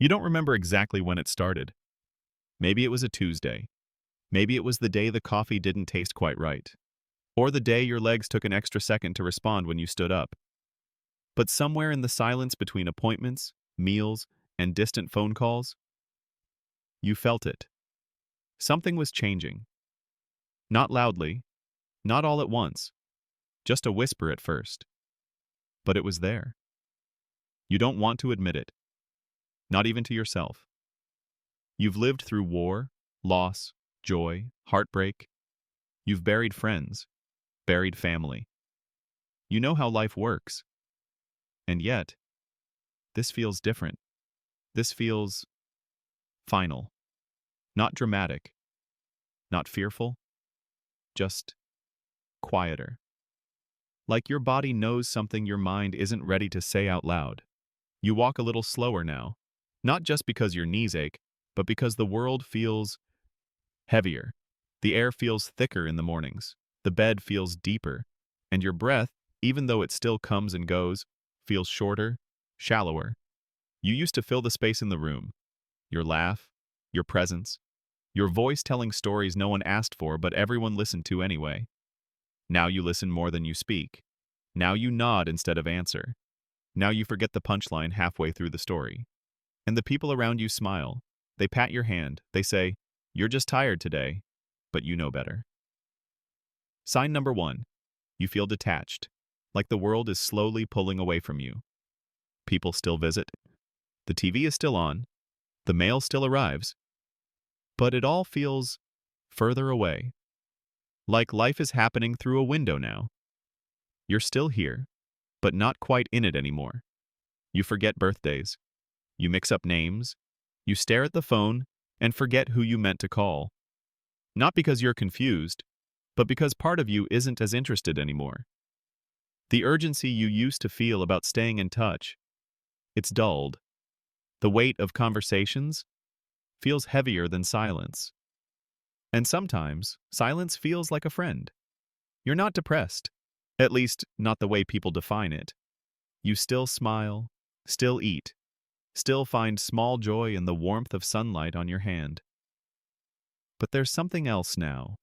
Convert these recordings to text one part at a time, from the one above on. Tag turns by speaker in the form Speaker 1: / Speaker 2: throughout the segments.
Speaker 1: You don't remember exactly when it started. Maybe it was a Tuesday. Maybe it was the day the coffee didn't taste quite right. Or the day your legs took an extra second to respond when you stood up. But somewhere in the silence between appointments, meals, and distant phone calls, you felt it. Something was changing. Not loudly, not all at once, just a whisper at first. But it was there. You don't want to admit it, not even to yourself. You've lived through war, loss, joy, heartbreak. You've buried friends, buried family. You know how life works. And yet, this feels different. This feels final. Not dramatic, not fearful, just quieter. Like your body knows something your mind isn't ready to say out loud. You walk a little slower now, not just because your knees ache, but because the world feels heavier. The air feels thicker in the mornings, the bed feels deeper, and your breath, even though it still comes and goes, feels shorter, shallower. You used to fill the space in the room. Your laugh, your presence, your voice telling stories no one asked for but everyone listened to anyway. Now you listen more than you speak. Now you nod instead of answer. Now you forget the punchline halfway through the story. And the people around you smile. They pat your hand. They say, "You're just tired today," but you know better. Sign number 1. You feel detached, like the world is slowly pulling away from you. People still visit. The TV is still on. The mail still arrives. But it all feels further away. Like life is happening through a window now. You're still here, but not quite in it anymore. You forget birthdays. You mix up names. You stare at the phone and forget who you meant to call. Not because you're confused, but because part of you isn't as interested anymore. The urgency you used to feel about staying in touch, it's dulled. The weight of conversations feels heavier than silence. And sometimes, silence feels like a friend. You're not depressed, at least not the way people define it. You still smile, still eat, still find small joy in the warmth of sunlight on your hand. But there's something else now.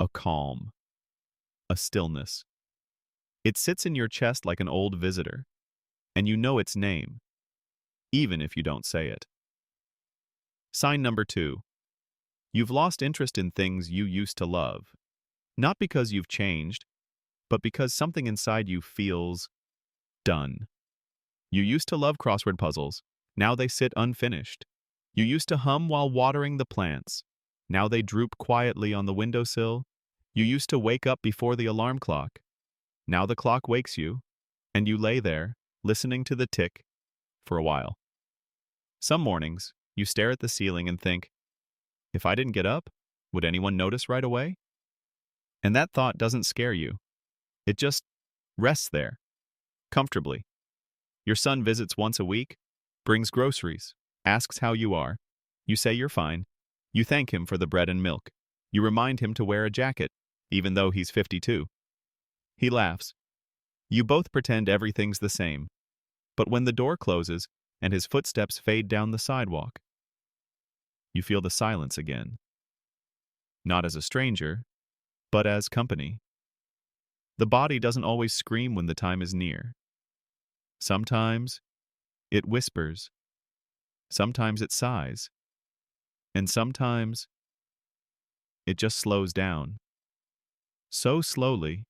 Speaker 1: A calm, a stillness. It sits in your chest like an old visitor, and you know its name, even if you don't say it. Sign number 2. You've lost interest in things you used to love, not because you've changed, but because something inside you feels done. You used to love crossword puzzles. Now they sit unfinished. You used to hum while watering the plants. Now they droop quietly on the windowsill. You used to wake up before the alarm clock. Now the clock wakes you, and you lay there, listening to the tick, for a while. Some mornings, you stare at the ceiling and think, if I didn't get up, would anyone notice right away? And that thought doesn't scare you. It just rests there, comfortably. Your son visits once a week, brings groceries, asks how you are. You say you're fine. You thank him for the bread and milk. You remind him to wear a jacket, even though he's 52. He laughs. You both pretend everything's the same. But when the door closes and his footsteps fade down the sidewalk, you feel the silence again. Not as a stranger, but as company. The body doesn't always scream when the time is near. Sometimes it whispers. Sometimes it sighs. And sometimes it just slows down. So slowly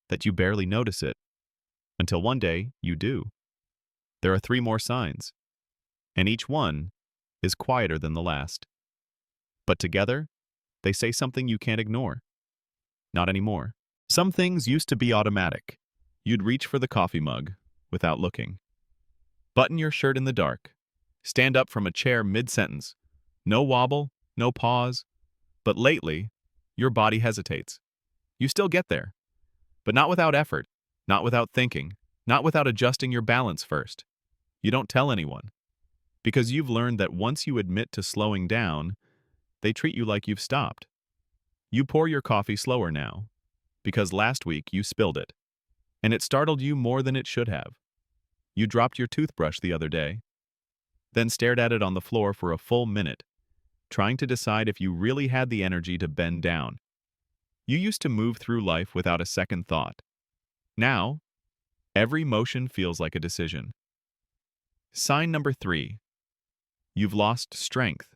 Speaker 1: that you barely notice it, until one day you do. There are 3 more signs, and each one is quieter than the last. But together, they say something you can't ignore. Not anymore. Some things used to be automatic. You'd reach for the coffee mug without looking. Button your shirt in the dark. Stand up from a chair mid-sentence. No wobble, no pause. But lately, your body hesitates. You still get there, but not without effort, not without thinking, not without adjusting your balance first. You don't tell anyone, because you've learned that once you admit to slowing down, they treat you like you've stopped. You pour your coffee slower now, because last week you spilled it, and it startled you more than it should have. You dropped your toothbrush the other day. then stared at it on the floor for a full minute, trying to decide if you really had the energy to bend down. You used to move through life without a second thought. Now, every motion feels like a decision. Sign number 3. You've lost strength,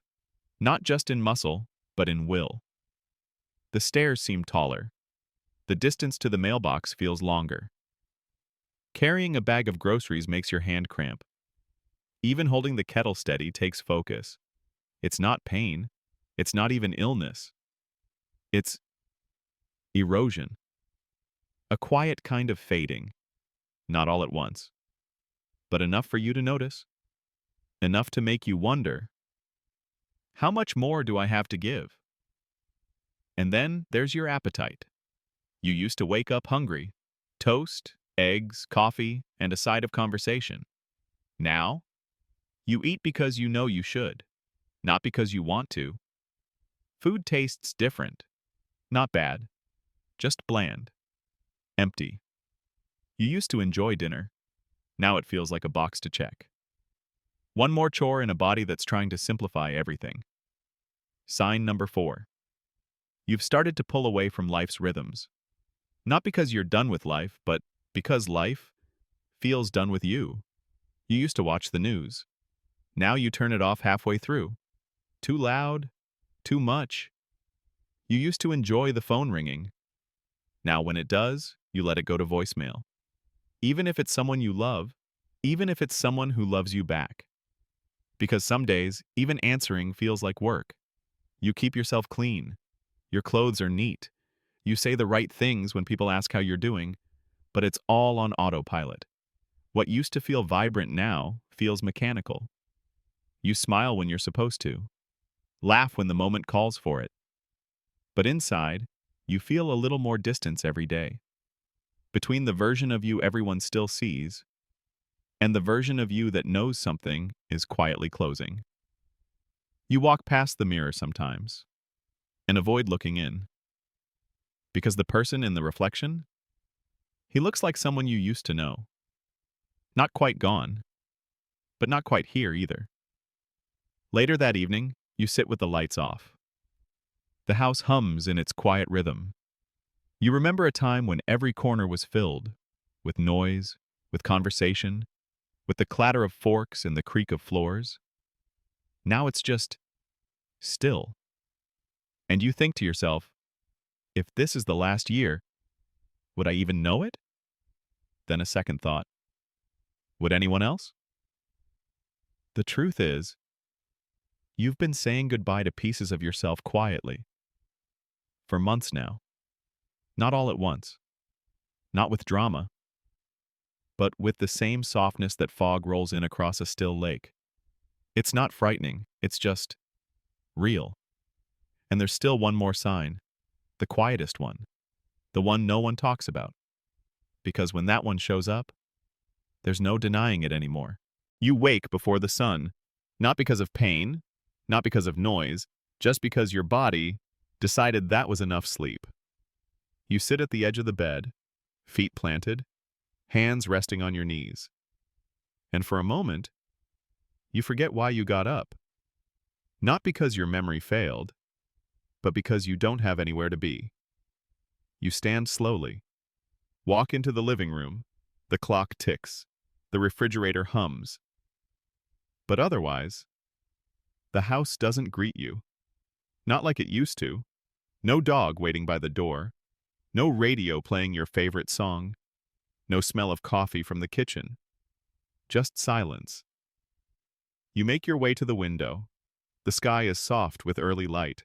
Speaker 1: not just in muscle, but in will. The stairs seem taller. The distance to the mailbox feels longer. Carrying a bag of groceries makes your hand cramp. Even holding the kettle steady takes focus. It's not pain. It's not even illness. It's erosion. A quiet kind of fading. Not all at once, but enough for you to notice. Enough to make you wonder, how much more do I have to give? And then there's your appetite. You used to wake up hungry. Toast, eggs, coffee, and a side of conversation. Now, you eat because you know you should, not because you want to. Food tastes different. Not bad, just bland. Empty. You used to enjoy dinner. Now it feels like a box to check. One more chore in a body that's trying to simplify everything. Sign number 4. You've started to pull away from life's rhythms. Not because you're done with life, but because life feels done with you. You used to watch the news. Now you turn it off halfway through. Too loud, too much. You used to enjoy the phone ringing. Now when it does, you let it go to voicemail. Even if it's someone you love, even if it's someone who loves you back. Because some days, even answering feels like work. You keep yourself clean. Your clothes are neat. You say the right things when people ask how you're doing, but it's all on autopilot. What used to feel vibrant now feels mechanical. You smile when you're supposed to. Laugh when the moment calls for it. But inside, you feel a little more distance every day. Between the version of you everyone still sees and the version of you that knows something is quietly closing. You walk past the mirror sometimes and avoid looking in. Because the person in the reflection, he looks like someone you used to know. Not quite gone, but not quite here either. Later that evening, you sit with the lights off. The house hums in its quiet rhythm. You remember a time when every corner was filled with noise, with conversation, with the clatter of forks and the creak of floors. Now it's just still. And you think to yourself, if this is the last year, would I even know it? Then a second thought. Would anyone else? The truth is, you've been saying goodbye to pieces of yourself quietly. For months now. Not all at once. Not with drama. But with the same softness that fog rolls in across a still lake. It's not frightening, it's just real. And there's still one more sign. The quietest one. The one no one talks about. Because when that one shows up, there's no denying it anymore. You wake before the sun, not because of pain, not because of noise, just because your body decided that was enough sleep. You sit at the edge of the bed, feet planted, hands resting on your knees. And for a moment, you forget why you got up. Not because your memory failed, but because you don't have anywhere to be. You stand slowly, walk into the living room, the clock ticks, the refrigerator hums. But otherwise, the house doesn't greet you. Not like it used to. No dog waiting by the door. No radio playing your favorite song. No smell of coffee from the kitchen. Just silence. You make your way to the window. The sky is soft with early light.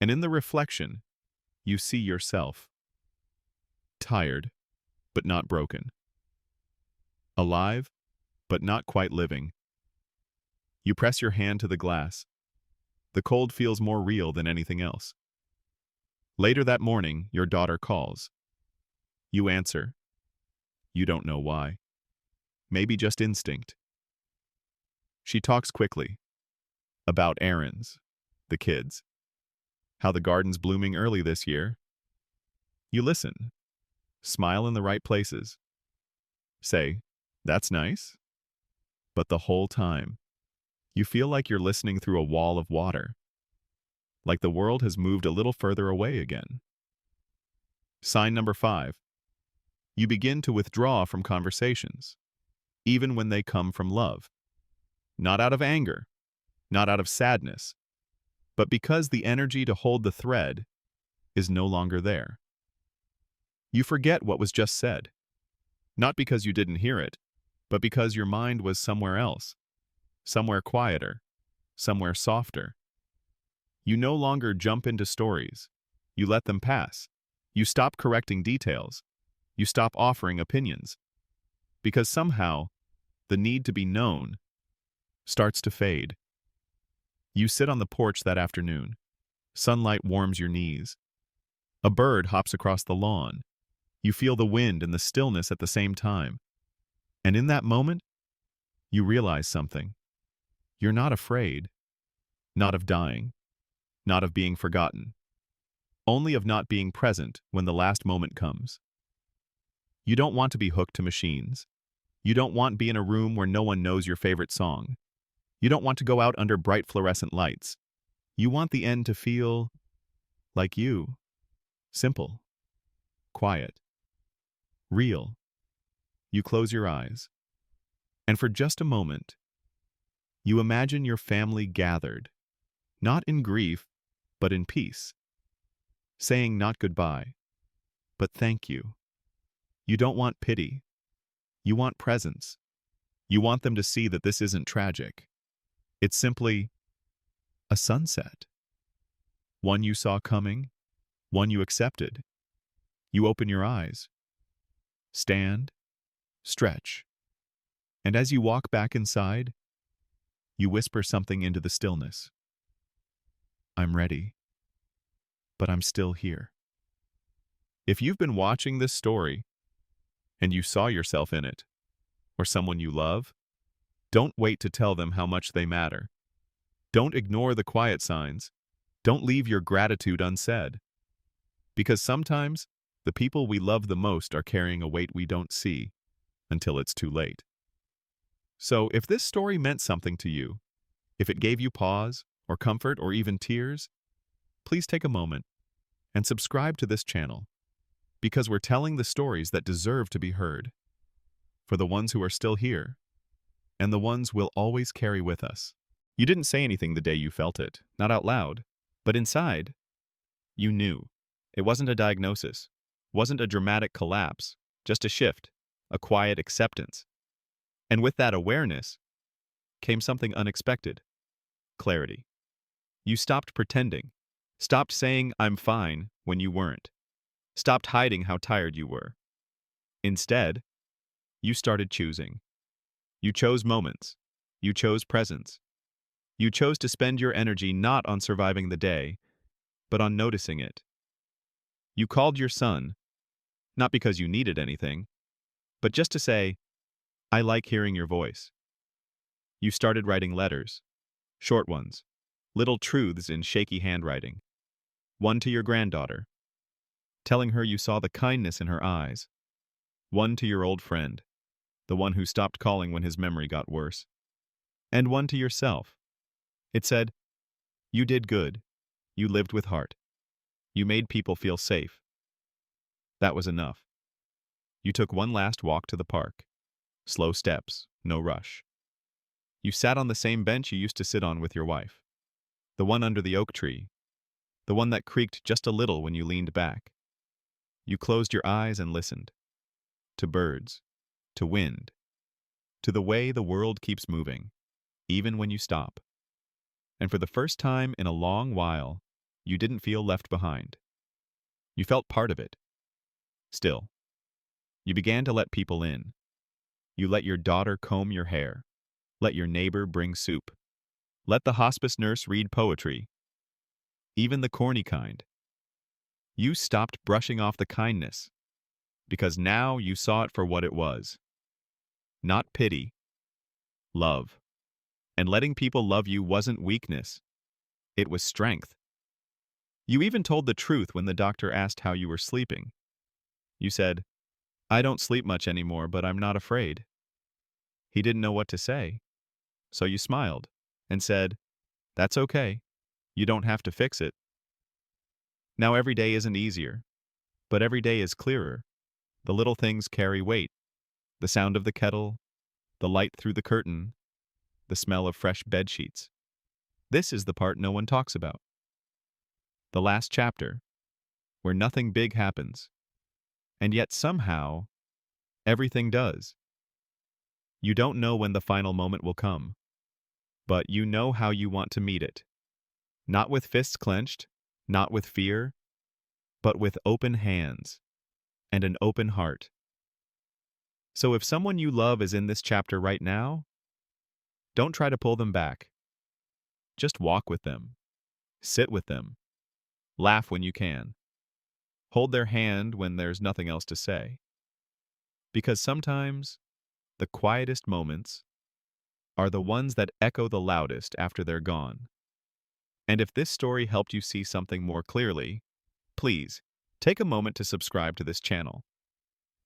Speaker 1: And in the reflection, you see yourself. Tired, but not broken. Alive, but not quite living. You press your hand to the glass. The cold feels more real than anything else. Later that morning, your daughter calls. You answer. You don't know why. Maybe just instinct. She talks quickly. About errands, the kids, how the garden's blooming early this year. You listen. Smile in the right places. Say, that's nice. But the whole time, You feel like you're listening through a wall of water, like the world has moved a little further away again. Sign number 5. You begin to withdraw from conversations, even when they come from love. Not out of anger, not out of sadness, but because the energy to hold the thread is no longer there. You forget what was just said, not because you didn't hear it, but because your mind was somewhere else, somewhere quieter, somewhere softer. You no longer jump into stories. You let them pass. You stop correcting details. You stop offering opinions. Because somehow, the need to be known starts to fade. You sit on the porch that afternoon. Sunlight warms your knees. A bird hops across the lawn. You feel the wind and the stillness at the same time. And in that moment, you realize something. You're not afraid. Not of dying. Not of being forgotten. Only of not being present when the last moment comes. You don't want to be hooked to machines. You don't want to be in a room where no one knows your favorite song. You don't want to go out under bright fluorescent lights. You want the end to feel like you. Simple. Quiet. Real. You close your eyes. And for just a moment, you imagine your family gathered, not in grief, but in peace, saying not goodbye, but thank you. You don't want pity. You want presence. You want them to see that this isn't tragic. It's simply a sunset. One you saw coming, one you accepted. You open your eyes. Stand, stretch. And as you walk back inside, you whisper something into the stillness. I'm ready, but I'm still here. If you've been watching this story and you saw yourself in it, or someone you love, don't wait to tell them how much they matter. Don't ignore the quiet signs. Don't leave your gratitude unsaid. Because sometimes, the people we love the most are carrying a weight we don't see until it's too late. So, if this story meant something to you, if it gave you pause, or comfort, or even tears, please take a moment and subscribe to this channel, because we're telling the stories that deserve to be heard, for the ones who are still here, and the ones we'll always carry with us. You didn't say anything the day you felt it, not out loud, but inside, you knew. It wasn't a diagnosis, wasn't a dramatic collapse, just a shift, a quiet acceptance. And with that awareness came something unexpected: clarity. You stopped pretending, stopped saying I'm fine when you weren't, stopped hiding how tired you were. Instead, you started choosing. You chose moments. You chose presence. You chose to spend your energy not on surviving the day, but on noticing it. You called your son, not because you needed anything, but just to say, I like hearing your voice. You started writing letters, short ones, little truths in shaky handwriting. One to your granddaughter, telling her you saw the kindness in her eyes. One to your old friend, the one who stopped calling when his memory got worse. And one to yourself. It said, you did good. You lived with heart. You made people feel safe. That was enough. You took one last walk to the park. Slow steps, no rush. You sat on the same bench you used to sit on with your wife. The one under the oak tree. The one that creaked just a little when you leaned back. You closed your eyes and listened. To birds. To wind. To the way the world keeps moving, even when you stop. And for the first time in a long while, you didn't feel left behind. You felt part of it. Still, you began to let people in. You let your daughter comb your hair. Let your neighbor bring soup. Let the hospice nurse read poetry. Even the corny kind. You stopped brushing off the kindness, because now you saw it for what it was. Not pity. Love. And letting people love you wasn't weakness. It was strength. You even told the truth when the doctor asked how you were sleeping. You said, I don't sleep much anymore, but I'm not afraid. He didn't know what to say, so you smiled. and said, "That's okay. You don't have to fix it." Now every day isn't easier, but every day is clearer. The little things carry weight. The sound of the kettle, the light through the curtain, the smell of fresh bed sheets. This is the part no one talks about. The last chapter, where nothing big happens, and yet somehow, everything does. You don't know when the final moment will come, but you know how you want to meet it. Not with fists clenched, not with fear, but with open hands and an open heart. So if someone you love is in this chapter right now, don't try to pull them back. Just walk with them, sit with them, laugh when you can, hold their hand when there's nothing else to say. Because sometimes, the quietest moments are the ones that echo the loudest after they're gone. And if this story helped you see something more clearly, please take a moment to subscribe to this channel.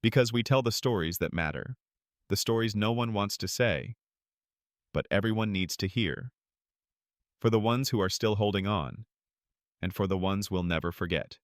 Speaker 1: Because we tell the stories that matter, the stories no one wants to say, but everyone needs to hear. For the ones who are still holding on, and for the ones we'll never forget.